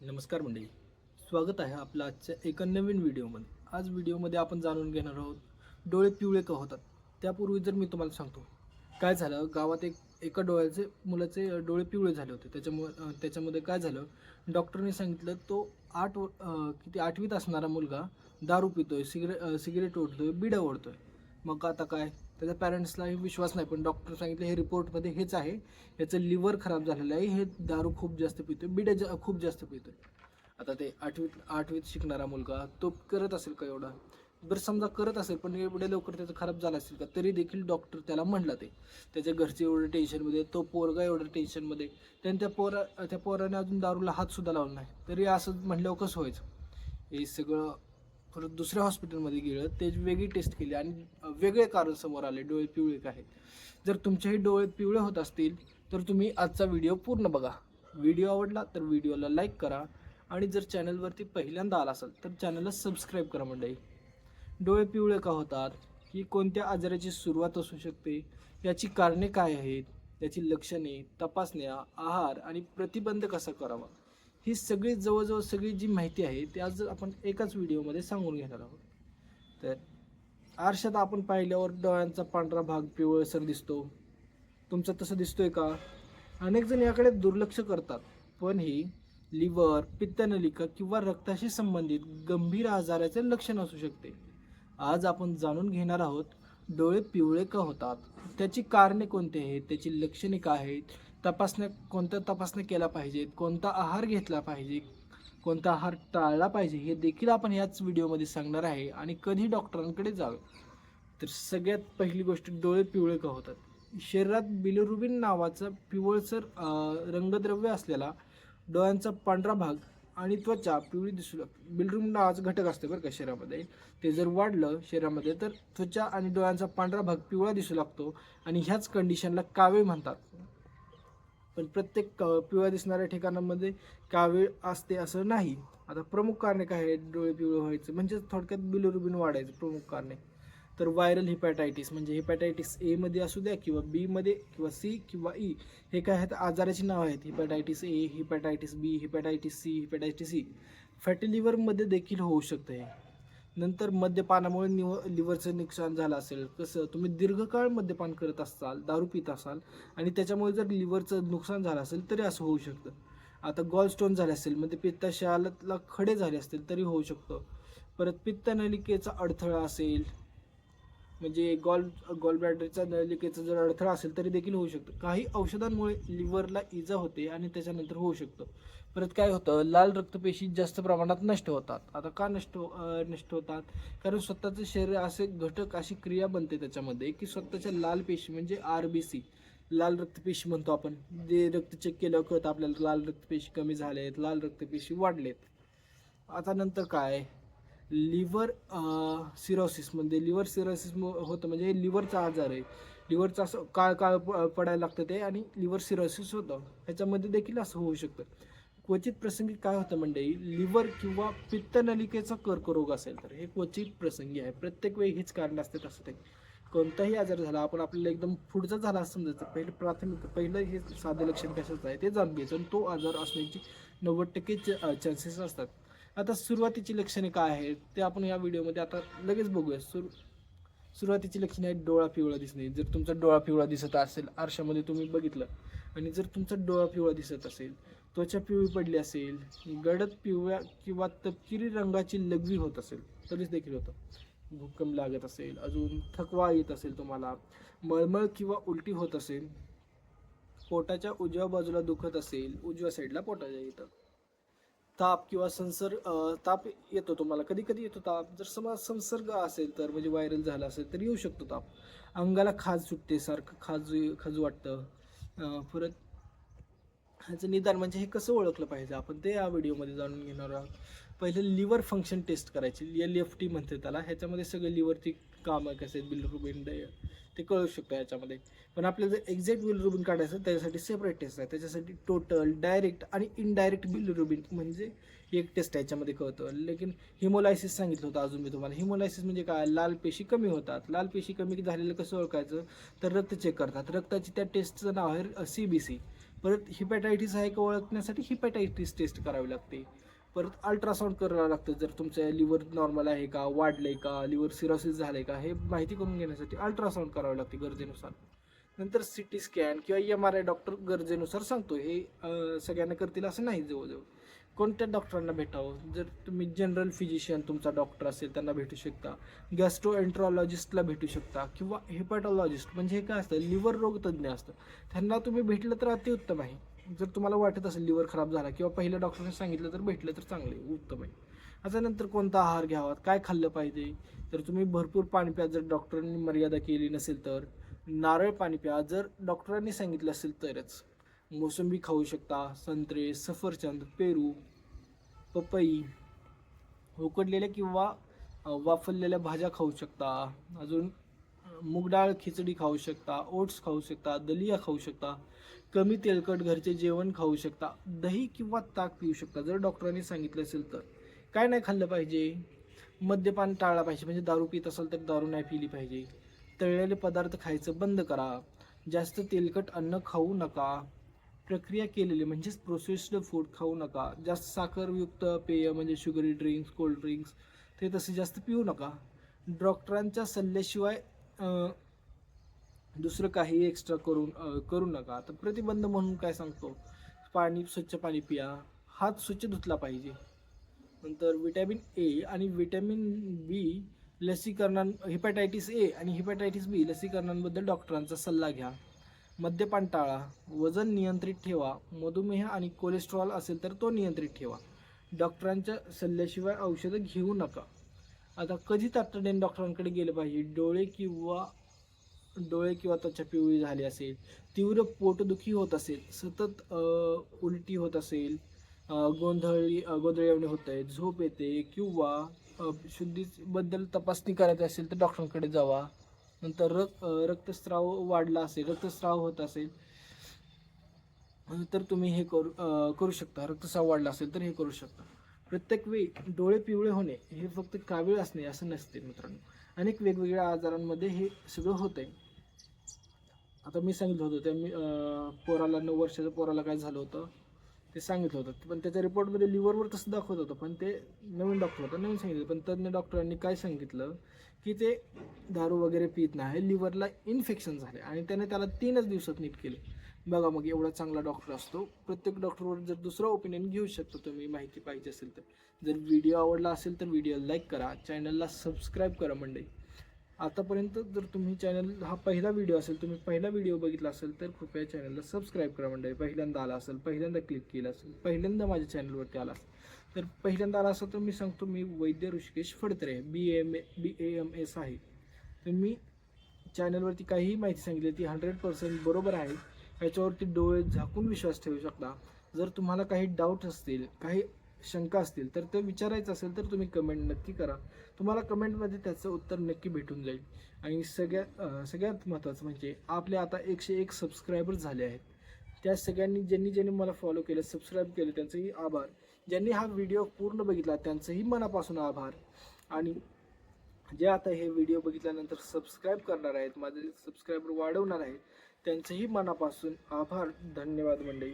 नमस्कार मंडळी, स्वागत आहे आपलं आजच्या एका नवीन व्हिडिओमध्ये. आज व्हिडिओमध्ये आपण जाणून घेणार आहोत डोळे पिवळे का होतात. त्यापूर्वी जर मी तुम्हाला सांगतो काय झालं, गावात एका मुलाचे डोळे पिवळे झाले होते. त्याच्यामध्ये काय झालं, डॉक्टरने सांगितलं तो किती 8वीत असणारा मुलगा दारू पितोय, सिगरेट ओढतोय, बिड्या ओढतोय. मग आता काय, त्याच्या पॅरेंट्सलाही विश्वास नाही, पण डॉक्टर सांगितलं हे रिपोर्टमध्ये हेच आहे, याचं लिव्हर खराब झालेलं आहे, हे दारू खूप जास्त पितोय, खूप जास्त पितोय. आता ते आठवीत शिकणारा मुलगा तो करत असेल का एवढा? बरं, समजा करत असेल, पण एवढ्या लवकर त्याचं खराब झालं असेल का? तरी देखील डॉक्टर त्याला म्हणला, त्याच्या घरचे एवढं टेन्शनमध्ये, तो पोरगा एवढं टेन्शनमध्ये, त्याने त्या पोराने अजून दारूला हात सुद्धा लावला नाही, तरी असं म्हणल्यावर कसं व्हायचं? हे सगळं परत दुसऱ्या हॉस्पिटलमध्ये गेलं, ते वेगळी टेस्ट केली आणि वेगळे कारण समोर आले, डोळे पिवळे का आहेत. जर तुमचेही डोळे पिवळे होत असतील तर तुम्ही आजचा व्हिडिओ पूर्ण बघा. व्हिडिओ आवडला तर व्हिडिओला लाईक करा आणि जर चॅनलवरती पहिल्यांदा आला असाल तर चॅनलला सबस्क्राईब करा मंडळी. डोळे पिवळे का होतात, ही कोणत्या आजाराची सुरुवात असू शकते, याची कारणे काय आहेत, त्याची लक्षणे, तपासण्या, आहार आणि प्रतिबंध कसा करावा, ही जवळजवळ सगळी जी माहिती आहे ती आज आपण एकाच व्हिडिओमध्ये सांगून घेणार आहोत. तर आरशात आपण पाहिल्यावर डोळ्यांचा पांढरा भाग पिवळसर दिसतो. तुमचा तसं दिसतोय का? अनेक जण याकडे दुर्लक्ष करतात, पण ही लिव्हर, पित्तनलिका किंवा रक्ताशी संबंधित गंभीर आजाराचे लक्षण असू शकते. आज आपण जाणून घेणार आहोत डोळे पिवळे का होतात, त्याची कारणे कोणती आहेत, त्याची लक्षणे काय आहेत, कोणत्या तपासण्या केल्या पाहिजेत, कोणता आहार घेतला पाहिजे, कोणता आहार टाळला पाहिजे, हे देखील आपण याच व्हिडिओमध्ये सांगणार आहे. आणि कधी डॉक्टरांकडे जावे. तर सगळ्यात पहिली गोष्ट, डोळे पिवळे का होतात. शरीरात बिलिरुबिन नावाचं पिवळसर रंगद्रव्य असलेला डोळ्यांचा पांढरा भाग आणि त्वचा पिवळी दिसू लागते. बिलिरुबिन नावाचं घटक असते बरं का शरीरामध्ये, ते जर वाढलं शरीरामध्ये तर त्वचा आणि डोळ्यांचा पांढरा भाग पिवळा दिसू लागतो आणि ह्याच कंडिशनला कावीळ म्हणतात. पण प्रत्येक पिवळा दिसणाऱ्या ठिकाणांमध्ये कावीळ असते असं नाही. आता प्रमुख कारणे काय आहेत डोळे पिवळे व्हायचं, म्हणजे थोडक्यात बिलिरुबिन वाढायचं प्रमुख कारणे. तर व्हायरल हिपॅटायटिस, म्हणजे हिपॅटायटिस ए मध्ये असू द्या किंवा बी मध्ये किंवा सी किंवा ई, हे काय आहेत आजाराची नावं आहेत. Hepatitis A, hepatitis B, hepatitis C, hepatitis E. Fatty लिव्हरमध्ये देखील होऊ शकतं हे. नंतर मद्यपानामुळे लिव्हरचं नुकसान झालं असेल, कसं तुम्ही दीर्घकाळ मद्यपान करत असाल, दारू पित असाल आणि त्याच्यामुळे जर लिव्हरचं नुकसान झालं असेल तरी असं होऊ शकतं. आता गॉल स्टोन झाले असेल, म्हणजे पित्ताशयाला खडे झाले असतील तरी होऊ शकतं. परत पित्तनलिकेचा अडथळा असेल, म्हणजे गॉल ब्लॅडरचा नलिकेचा जर अडथळा असेल तरी देखील होऊ शकतं. काही औषधांमुळे लिव्हरला इजा होते आणि त्याच्यानंतर होऊ शकतं. परत काय होतं, लाल रक्तपेशी जास्त प्रमाणात नष्ट होतात. आता का नष्ट होतात? कारण स्वतःचं शरीर असे घटक, अशी क्रिया बनते त्याच्यामध्ये की स्वतःच्या लाल पेशी, म्हणजे RBC, लाल रक्तपेशी म्हणतो आपण, जे रक्त चेक केल्यावर कळतं आपल्याला लाल रक्तपेशी कमी झालेत, लाल रक्तपेशी वाढलेत. आता नंतर काय, लिव्हर सिरोसिस होतं, म्हणजे लिव्हरचा आजार आहे. लिव्हरचा असं काळ काळ पडायला लागतं ते, आणि लिव्हर सिरोसिस होतं. ह्याच्यामध्ये देखील असं होऊ शकतं. क्वचित प्रसंगी काय होतं म्हणजे लिव्हर किंवा पित्तनलिकेचा कर्करोग असेल तर हे क्वचित प्रसंगी आहे. प्रत्येक वेळी हीच कारण असतात असं नाही. कोणताही आजार झाला, आपण आपल्याला एकदम पुढचा झाला असं समजायचं, पहिलं हे साधे लक्षण कशाचं आहे ते जाणून घ्यायचं, आणि तो आजार असण्याची 90% चान्सेस असतात. आता सुरुवातीची लक्षणे काय आहेत ते आपण या व्हिडिओमध्ये आता लगेच बघूया. सुरुवातीची लक्षणे आहेत डोळा पिवळा दिसणे. जर तुमचा डोळा पिवळा दिसत असेल, आरशामध्ये तुम्ही बघितलं आणि जर तुमचा डोळा पिवळा दिसत असेल, त्वचा पिवळी पडली असेल, गडद पिवळ्या किंवा तपकिरी रंगाची लघवी होत असेल तरीच देखील होतं. भूकंप लागत असेल, अजून थकवा येत असेल तुम्हाला, मळमळ किंवा उलटी होत असेल, पोटाच्या उजव्या बाजूला दुखत असेल, उजव्या साईडला पोटाच्या इथं, ताप किंवा ताप येतो तुम्हाला, कधी कधी येतो ताप. जर संसर्ग असेल तर, म्हणजे व्हायरल झाला असेल तर येऊ शकतो ताप. अंगाला खाज सुटते, सारखं खाजू वाटतं. परत ह्याचं निदान म्हणजे हे कसं ओळखलं पाहिजे आपण ते या व्हिडिओमध्ये जाणून घेणार आहोत. पहिले लिव्हर फंक्शन टेस्ट करायची, LFT म्हणते त्याला. ह्याच्यामध्ये सगळे लिव्हरची कामं कसे आहेत, बिलिरुबिन ते कळू शकतं ह्याच्यामध्ये. पण आपल्याला जर एक्झॅक्ट बिलिरुबिन काढायचं त्याच्यासाठी सेपरेट टेस्ट आहे. त्याच्यासाठी टोटल, डायरेक्ट आणि इनडायरेक्ट बिलिरुबिन म्हणजे एक टेस्ट आहे, याच्यामध्ये कळतं. लेकिन हिमोलायसिस सांगितलं होतं अजून मी तुम्हाला. हिमोलायसिस म्हणजे काय, लाल पेशी कमी होतात. लाल पेशी कमी झालेलं कसं ओळखायचं, तर रक्त चेक करतात. रक्ताची त्या टेस्टचं नाव आहे CBC, परत हिपॅटायटिस आहे का ओळखण्यासाठी हिपॅटायटिस टेस्ट करावी लागते. परत अल्ट्रासाऊंड करावं लागतं, जर तुमचं लिव्हर नॉर्मल आहे का, वाढलंय का, लिव्हर सिरोसिस झालंय का, हे माहिती करून घेण्यासाठी अल्ट्रासाऊंड करावं लागते गरजेनुसार. नंतर CT स्कॅन किंवा MRI डॉक्टर गरजेनुसार सांगतो. हे सगळ्यांना करतील असं नाही. जवळजवळ कोणत्या डॉक्टरांना भेटावं, जर तुम्ही जनरल फिजिशियन तुमचा डॉक्टर असेल त्यांना भेटू शकता, गॅस्ट्रोएंट्रॉलॉजिस्टला भेटू शकता, किंवा हेपॅटॉलॉजिस्ट म्हणजे हे काय असतं, लिव्हर रोग तज्ज्ञ असतं, त्यांना तुम्ही भेटलं तर अतिउत्तम आहे. जर तुम्हाला वाटत असेल लिव्हर खराब झाला किंवा पहिल्या डॉक्टरने सांगितलं तर भेटलं तर चांगले उत्तम आहे. त्याच्यानंतर कोणता आहार घ्यावा, काय खाल्लं पाहिजे, तर तुम्ही भरपूर पाणी प्या जर डॉक्टरांनी मर्यादा केली नसेल तर. नारळ पाणी प्या जर डॉक्टरांनी सांगितलं असेल तरच. मोसंबी खाऊ शकता, संत्रे, सफरचंद, पेरू, पपई, उकडलेल्या किंवा वाफवलेल्या भाज्या खाऊ शकता. अजून मूग डाळ खिचडी खाऊ शकता, ओट्स खाऊ शकता, दलिया खाऊ शकता, कमी तेलकट घरचे जेवण खाऊ शकता, दही किंवा ताक पिऊ शकता जर डॉक्टरांनी सांगितलं असेल तर. काय नाही खाल्लं पाहिजे, मद्यपान टाळला पाहिजे, म्हणजे दारू पित असेल तर दारू नाही पिली पाहिजे. तळलेले पदार्थ खायचं बंद करा. जास्त तेलकट अन्न खाऊ नका. प्रक्रिया केलेले म्हणजेच प्रोसेस्ड फूड खाऊ नका. जास्त साखरयुक्त पेय म्हणजे शुगरी ड्रिंक्स, कोल्ड ड्रिंक्स ते तसे जास्त पिऊ नका. डॉक्टरांच्या सल्ल्याशिवाय दुसरं काही एक्स्ट्रा करू नका. तर प्रतिबंध म्हणून काय सांगतो, स्वच्छ पाणी पिया, हात स्वच्छ धुतला पाहिजे. नंतर विटॅमिन ए आणि विटॅमिन बी हिपॅटायटिस ए आणि हिपॅटायटिस बी लसीकरणांबद्दल डॉक्टरांचा सल्ला घ्या. मद्यपान टाळा. वजन नियंत्रित ठेवा. मधुमेह आणि कोलेस्ट्रॉल असेल तर तो नियंत्रित ठेवा. डॉक्टरांच्या सल्ल्याशिवाय औषधं घेऊ नका. आता कधी तातडीने डॉक्टरांकडे गेलं पाहिजे, डोळे किंवा त्वचा पिवळी झाली असेल, तीव्र पोटदुखी होत असेल, सतत उलटी होत असेल, गोंधळवणे होत आहे, झोप येते, किंवा शुद्धीबद्दल तपासणी करायची असेल तर डॉक्टरांकडे जावा. नंतर रक्तस्राव वाढला असेल, रक्तस्राव होत असेल तर तुम्ही हे करू शकता. रक्तस्राव वाढला असेल तर हे करू शकता. प्रत्येक वेळी डोळे पिवळे होणे हे फक्त कावीळ असणे असं नसते मित्रांनो. अनेक वेगवेगळ्या आजारांमध्ये हे सगळं होत आहे. आता मी सांगितलं होतं त्या 9 वर्षाच्या पोराला काय झालं होतं ते सांगितलं होतं, पण त्याच्या रिपोर्टमध्ये लिव्हरवर तसं दाखवत होतं, पण ते नवीन डॉक्टर होता, नवीन सांगितलं. पण तज्ज्ञ डॉक्टरांनी काय सांगितलं की ते दारू वगैरे पित नाही, लिव्हरला इन्फेक्शन झाले आणि त्याने त्याला 3च दिवसात नीट केले. बघा मग, एवढा चांगला डॉक्टर असतो. प्रत्येक डॉक्टरवर जर दुसरा ओपिनियन घेऊ शकतो तुम्ही, माहिती पाहिजे असेल तर. जर व्हिडिओ आवडला असेल तर व्हिडिओ लाईक करा, चॅनलला सबस्क्राईब करा मंडळी. आतापर्यंत जर तुम्ही हा पहिला व्हिडिओ असेल, तुम्ही पहिला व्हिडिओ बघितला असेल तर कृपया चॅनलला सबस्क्राईब करा मंडळी. पहिल्यांदा आला असेल, पहिल्यांदा क्लिक केलं असेल, पहिल्यांदा माझ्या चॅनलवरती आला असेल तर पहिल्यांदा आला असेल तर मी सांगतो, मी वैद्य ऋषिकेश फडतरे BAMS आहे. तर मी चॅनलवरती काहीही माहिती सांगितली ती 100% बरोबर आहे. याच्यावरती डोळे झाकून विश्वास ठेवू शकता. जर तुम्हाला काही डाऊट असतील, काही शंका असतील तर ते विचारायचं असेल तर तुम्ही कमेंट नक्की करा. तुम्हाला कमेंटमध्ये त्याचं उत्तर नक्की भेटून जाईल. आणि सगळ्यात महत्त्वाचं म्हणजे आपले आता 101 सबस्क्रायबर्स झाले आहेत. त्या सगळ्यांनी ज्यांनी मला फॉलो केलं, सबस्क्राईब केलं, त्यांचंही आभार. ज्यांनी हा व्हिडिओ पूर्ण बघितला त्यांचंही मनापासून आभार. आणि जे आता हे व्हिडिओ बघितल्यानंतर सबस्क्राईब करणार आहेत, माझे सबस्क्रायबर वाढवणार आहेत, त्यांचंही मनापासून आभार. धन्यवाद मंडळी.